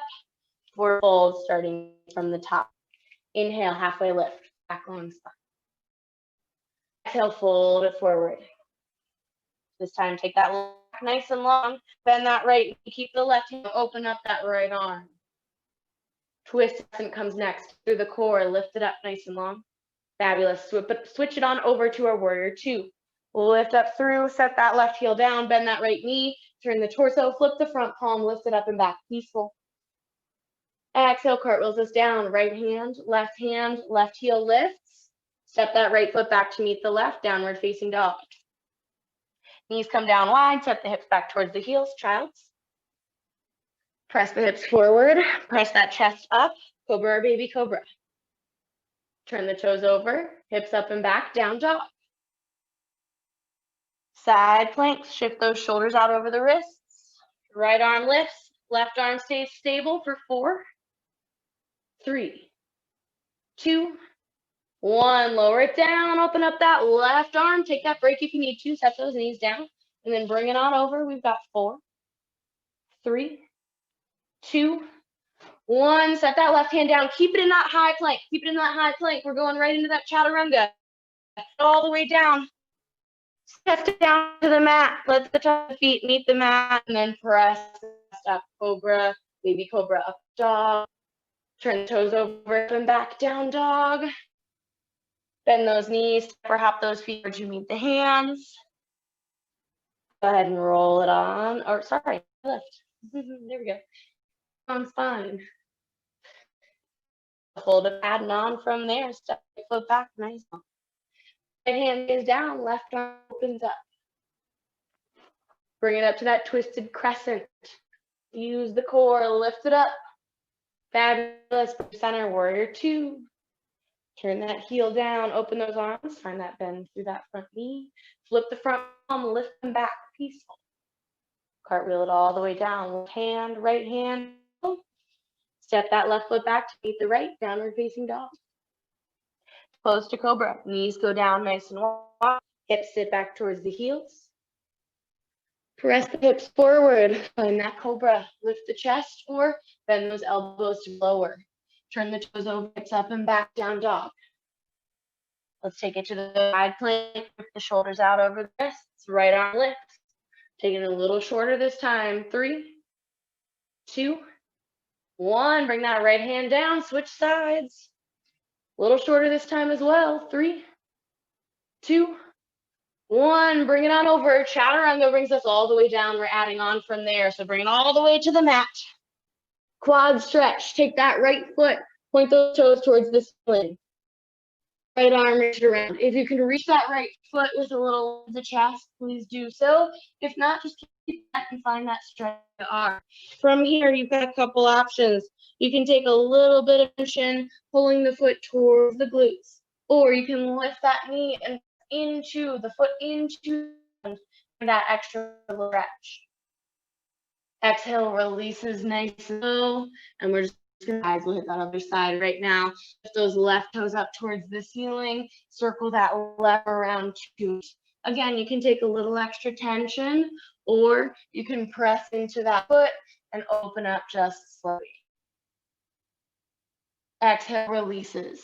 for fold, starting from the top. Inhale, halfway lift, back long spine. Exhale, fold it forward. This time, take that leg nice and long. Bend that right knee, keep the left hand, open up that right arm. Twist comes next through the core, lift it up nice and long. Fabulous. Switch it on over to our warrior 2. Lift up through, set that left heel down, bend that right knee, turn the torso, flip the front palm, lift it up and back, peaceful. Exhale, cartwheels us down, right hand, left heel lifts. Step that right foot back to meet the left, downward facing dog. Knees come down wide, step the hips back towards the heels, child's. Press the hips forward, press that chest up, cobra or baby cobra. Turn the toes over, hips up and back, down dog. Side planks, shift those shoulders out over the wrists. Right arm lifts, left arm stays stable for 4, 3, 2, 1. Lower it down, open up that left arm. Take that break if you need to, set those knees down, and then bring it on over. We've got 4, 3, 2, 1. Set that left hand down. Keep it in that high plank. Keep it in that high plank. We're going right into that chaturanga. All the way down. Step it down to the mat. Let the top of the feet meet the mat, and then press up, cobra, baby cobra, up dog. Turn the toes over and back, down dog. Bend those knees, or hop those feet where you meet the hands. Go ahead and roll it on. Or sorry, lift. There we go. On spine. Hold it, adding on from there. Step your foot back, nice. Right hand is down, left arm opens up. Bring it up to that twisted crescent. Use the core, lift it up. Fabulous. Center, warrior 2. Turn that heel down, open those arms, find that bend through that front knee. Flip the front palm, lift them back, peaceful. Cartwheel it all the way down. Left hand, right hand. Step that left foot back to meet the right, downward facing dog. Close to cobra. Knees go down nice and wide. Hips sit back towards the heels. Press the hips forward. Find that cobra. Lift the chest or bend those elbows to lower. Turn the toes over, hips up and back, down dog. Let's take it to the side plank. Lift the shoulders out over the wrists. Right arm lifts. Take it a little shorter this time. 3, 2, 1. Bring that right hand down. Switch sides. A little shorter this time as well. 3, 2, 1. Bring it on over. Chaturanga brings us all the way down. We're adding on from there. So bring it all the way to the mat. Quad stretch. Take that right foot. Point those toes towards the ceiling. Right arm reach it around. If you can reach that right foot with a little of the chest, please do so. If not, just keep that and find that stretch of the arm. From here, you've got a couple options. You can take a little bit of tension, pulling the foot towards the glutes, or you can lift that knee and into the foot, into that extra stretch. Exhale, releases nice and slow, and we're just eyes will hit that other side right now. Lift those left toes up towards the ceiling. Circle that left around to it. Again, you can take a little extra tension, or you can press into that foot and open up just slowly. Exhale, releases.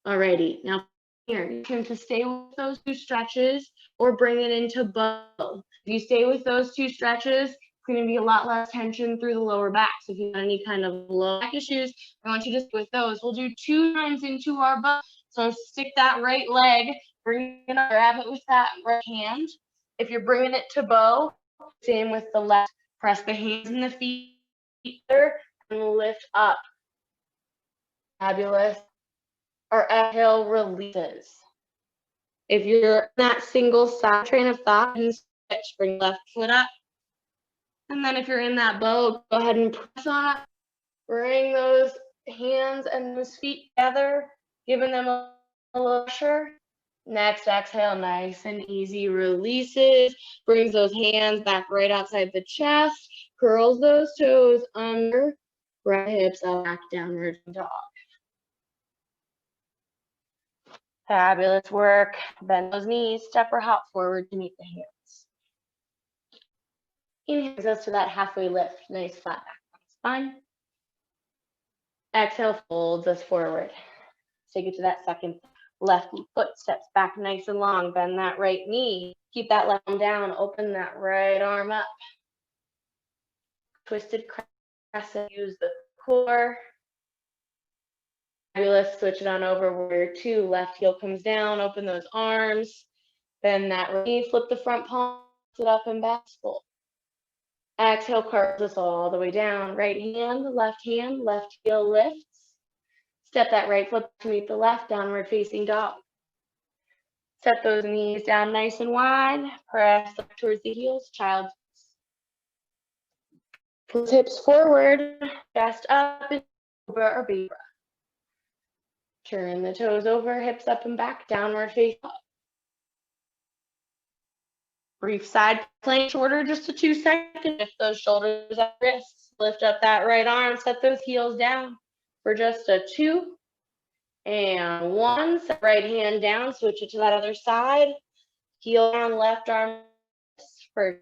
Alrighty, now here, you can stay with those 2 stretches or bring it into bow. If you stay with those 2 stretches, going to be a lot less tension through the lower back. So if you have any kind of low back issues, I want you to stick with those. We'll do 2 times into our bow. So stick that right leg, bring it up, grab it with that right hand. If you're bringing it to bow, same with the left. Press the hands and the feet there and lift up. Fabulous. Our exhale releases. If you're in that single side train of thought, and switch, bring left foot up. And then if you're in that bow, go ahead and press on up. Bring those hands and those feet together, giving them a little pressure. Next exhale, nice and easy, releases. Brings those hands back right outside the chest. Curls those toes under. Right hips up, back downward dog. Fabulous work. Bend those knees, step or hop forward to meet the hands. Inhale us to that halfway lift. Nice flat back on the spine. Exhale, folds us forward. Take it to that second. Left foot steps back nice and long. Bend that right knee. Keep that left arm down. Open that right arm up. Twisted crescent. Use the core. Fabulous. Switch it on over. Warrior 2. Left heel comes down. Open those arms. Bend that right knee. Flip the front palm. Sit up and back. Fold. Exhale, curls us all the way down. Right hand, left heel lifts. Step that right foot to meet the left, downward facing dog. Set those knees down nice and wide. Press towards the heels, child's pose. Hips forward, chest up, and cobra or baby. Turn the toes over, hips up and back, downward face up. Brief side plank, shorter, just a 2 seconds. Lift those shoulders at wrists. Lift up that right arm. Set those heels down for just a 2 and 1. Set right hand down. Switch it to that other side. Heel down, left arm for 2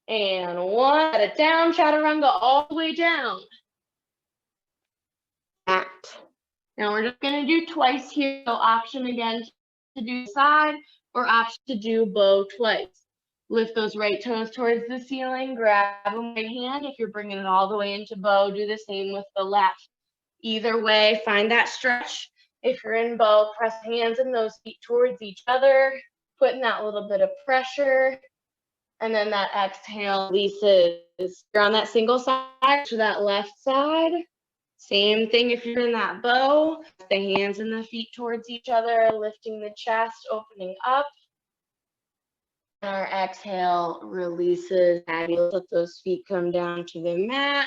and 1. Set it down. Chaturanga all the way down. That. Now we're just going to do twice here. So option again to do side, or option to do bow twice. Lift those right toes towards the ceiling, grab them right hand. If you're bringing it all the way into bow, do the same with the left. Either way, find that stretch. If you're in bow, press hands and those feet towards each other, putting that little bit of pressure. And then that exhale releases. You're on that single side to that left side. Same thing if you're in that bow, the hands and the feet towards each other, lifting the chest, opening up. Our exhale releases. Fabulous. Let those feet come down to the mat.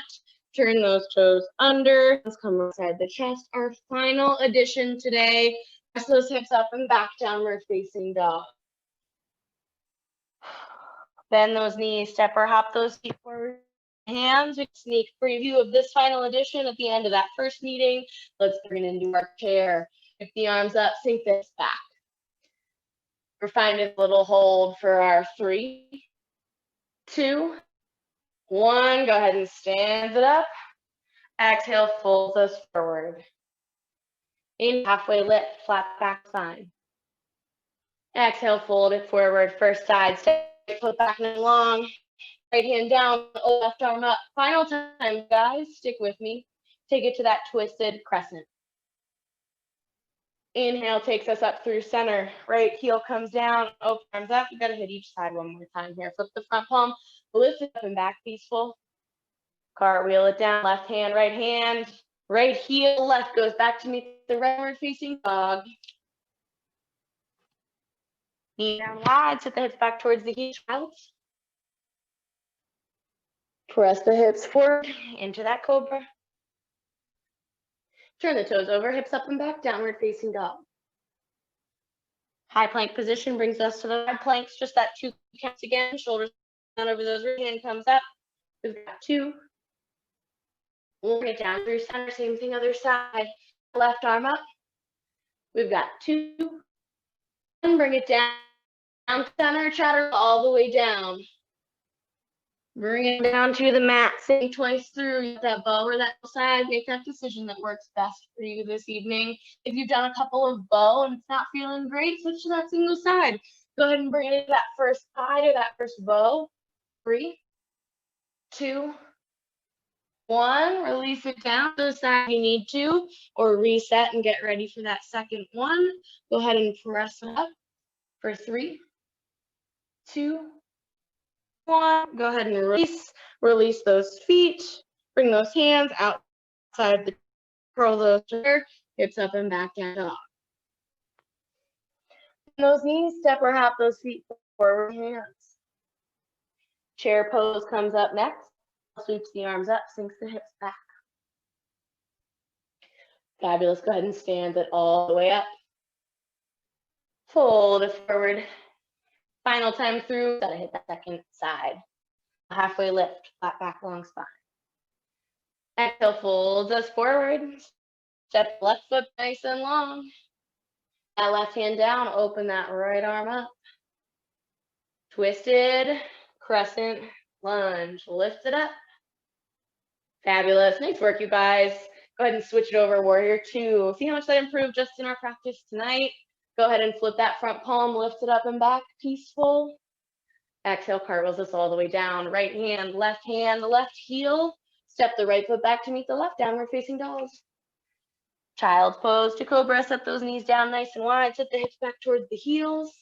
Turn those toes under. Let's come inside the chest. Our final addition today. Press those hips up and back, downward facing dog. Bend those knees, step or hop those feet forward. Hands, we sneak preview of this final edition at the end of that first meeting. Let's bring it into our chair. Lift the arms up, sink this back. We're finding a little hold for our 3, 2, 1. Go ahead and stand it up. Exhale, folds us forward. In halfway lift, flat back spine. Exhale, fold it forward. First side, step foot back and long. Right hand down, left arm up. Final time, guys. Stick with me. Take it to that twisted crescent. Inhale takes us up through center. Right heel comes down, open arms up. You gotta hit each side one more time here. Flip the front palm, lift it up and back, peaceful. Cartwheel it down, left hand, right hand. Right heel, left goes back to meet the rightward facing dog. Knee down wide, sit the hips back towards the heels. Press the hips forward into that cobra. Turn the toes over, hips up and back, downward facing dog. High plank position brings us to the side planks, just that 2 counts again. Shoulders down over those, right hand comes up. We've got 2. We'll bring it down through center, same thing other side. Left arm up. We've got 2. And bring it down center, chatter all the way down. Bring it down to the mat, say twice through that bow or that side. Make that decision that works best for you this evening. If you've done a couple of bow and it's not feeling great, switch to that single side. Go ahead and bring it to that first side or that first bow. 3, 2, 1. Release it down to the side if you need to, or reset and get ready for that second one. Go ahead and press it up for 3, 2, 1. Go ahead and release. Release those feet. Bring those hands outside the curl those here, hips up and back down dog. Those knees, step or hop those feet forward, hands. Chair pose comes up next. Sweeps the arms up, sinks the hips back. Fabulous. Go ahead and stand it all the way up. Fold it forward. Final time through, gotta hit that second side. Halfway lift, flat back, long spine. Exhale, folds us forward. Step left foot nice and long. That left hand down, open that right arm up. Twisted, crescent, lunge. Lift it up. Fabulous. Nice work, you guys. Go ahead and switch it over, warrior 2. See how much that improved just in our practice tonight? Go ahead and flip that front palm, lift it up and back, peaceful. Exhale, cartwheels us all the way down. Right hand, left heel. Step the right foot back to meet the left, downward facing dog. Child's pose to cobra. Set those knees down nice and wide. Set the hips back towards the heels.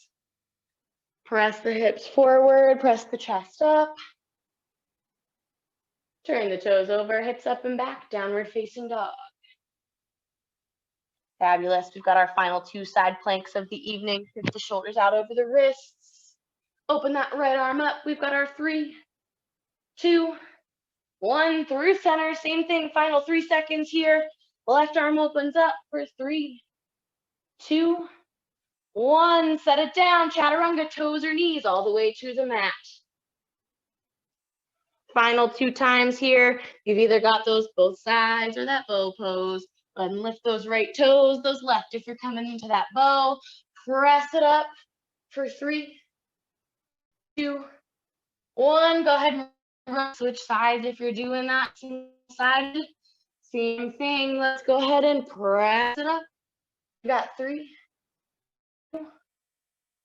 Press the hips forward. Press the chest up. Turn the toes over, hips up and back, downward facing dog. Fabulous. We've got our final 2 side planks of the evening. Shift the shoulders out over the wrists. Open that right arm up. We've got our 3, 2, 1. Through center. Same thing. Final 3 seconds here. Left arm opens up for 3, 2, 1. Set it down. Chaturanga, toes or knees all the way to the mat. Final 2 times here. You've either got those both sides or that bow pose. Go ahead and lift those right toes, those left if you're coming into that bow. Press it up for 3, 2, 1. Go ahead and switch sides if you're doing that side. Same thing. Let's go ahead and press it up. You got 3, 2,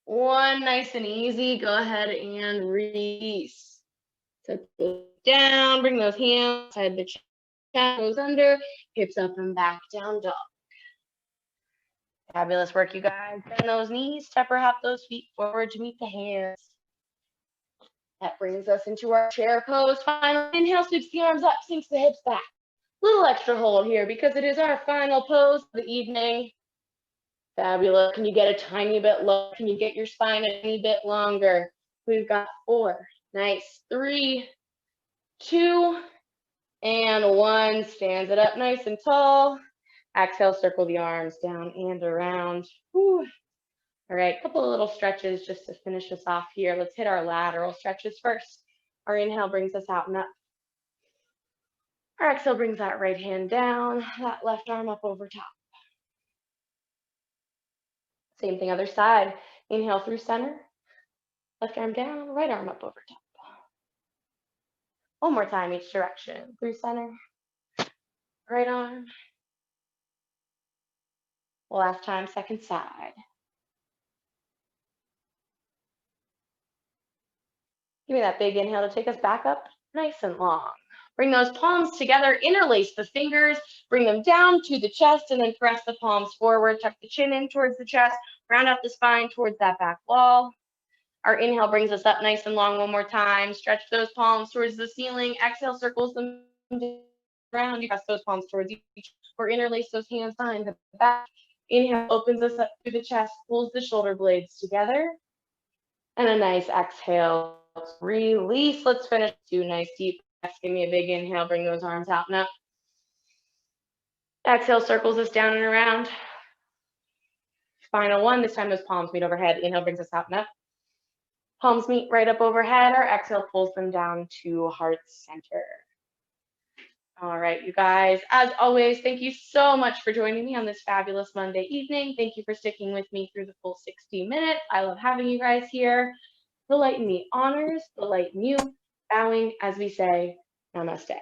1. Nice and easy. Go ahead and release. Set those down. Bring those hands inside the chest. Goes under. Hips up and back, down dog. Fabulous work, you guys. Bend those knees. Step or hop those feet forward to meet the hands. That brings us into our chair pose. Final inhale, sweeps the arms up, sinks the hips back. Little extra hold here because it is our final pose of the evening. Fabulous. Can you get a tiny bit low? Can you get your spine a tiny bit longer? We've got 4. Nice. 3, 2, and 1. Stands it up nice and tall. Exhale, circle the arms down and around. Whew. All right, a couple of little stretches just to finish us off here. Let's hit our lateral stretches first. Our inhale brings us out and up. Our exhale brings that right hand down, that left arm up over top. Same thing, other side. Inhale through center, left arm down, right arm up over top. One more time, each direction. Through center, right arm. Last time, second side. Give me that big inhale to take us back up, nice and long. Bring those palms together, interlace the fingers, bring them down to the chest, and then press the palms forward. Tuck the chin in towards the chest, round out the spine towards that back wall. Our inhale brings us up nice and long one more time. Stretch those palms towards the ceiling. Exhale, circles them around. You press those palms towards each, or interlace those hands behind the back. Inhale opens us up through the chest, pulls the shoulder blades together. And a nice exhale. Release. Let's finish 2 nice deep breaths. Give me a big inhale. Bring those arms out and up. Exhale circles us down and around. Final 1. This time those palms meet overhead. Inhale brings us out and up. Palms meet right up overhead. Our exhale pulls them down to heart center. All right, you guys. As always, thank you so much for joining me on this fabulous Monday evening. Thank you for sticking with me through the full 60 minutes. I love having you guys here. The light in me honors, the light in you, bowing as we say, namaste.